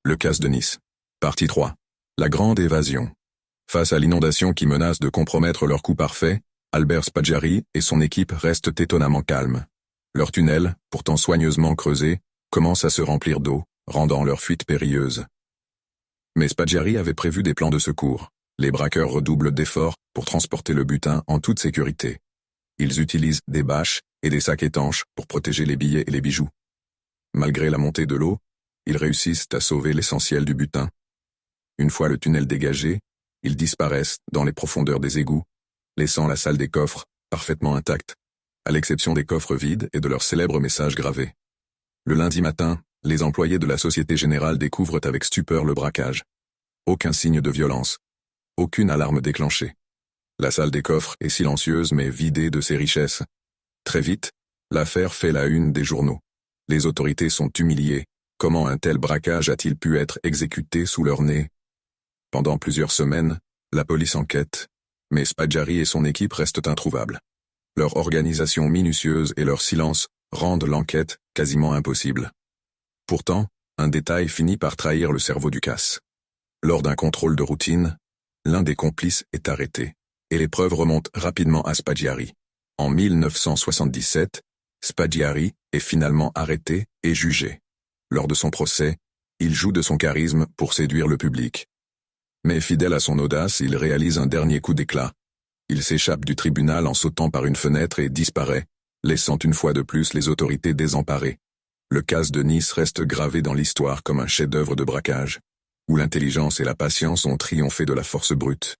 Le casse de Nice. Partie 3. La grande évasion. Face à l'inondation qui menace de compromettre leur coup parfait, Albert Spaggiari et son équipe restent étonnamment calmes. Leur tunnel, pourtant soigneusement creusé, commence à se remplir d'eau, rendant leur fuite périlleuse. Mais Spaggiari avait prévu des plans de secours. Les braqueurs redoublent d'efforts pour transporter le butin en toute sécurité. Ils utilisent des bâches et des sacs étanches pour protéger les billets et les bijoux. Malgré la montée de l'eau, ils réussissent à sauver l'essentiel du butin. Une fois le tunnel dégagé, ils disparaissent dans les profondeurs des égouts, laissant la salle des coffres parfaitement intacte, à l'exception des coffres vides et de leur célèbre message gravé. Le lundi matin, les employés de la Société Générale découvrent avec stupeur le braquage. Aucun signe de violence. Aucune alarme déclenchée. La salle des coffres est silencieuse mais vidée de ses richesses. Très vite, l'affaire fait la une des journaux. Les autorités sont humiliées. Comment un tel braquage a-t-il pu être exécuté sous leur nez? Pendant plusieurs semaines, la police enquête, mais Spaggiari et son équipe restent introuvables. Leur organisation minutieuse et leur silence rendent l'enquête quasiment impossible. Pourtant, un détail finit par trahir le cerveau du casse. Lors d'un contrôle de routine, l'un des complices est arrêté, et les preuves remontent rapidement à Spaggiari. En 1977, Spaggiari est finalement arrêté et jugé. Lors de son procès, il joue de son charisme pour séduire le public. Mais fidèle à son audace, il réalise un dernier coup d'éclat. Il s'échappe du tribunal en sautant par une fenêtre et disparaît, laissant une fois de plus les autorités désemparées. Le casse de Nice reste gravé dans l'histoire comme un chef-d'œuvre de braquage, où l'intelligence et la patience ont triomphé de la force brute.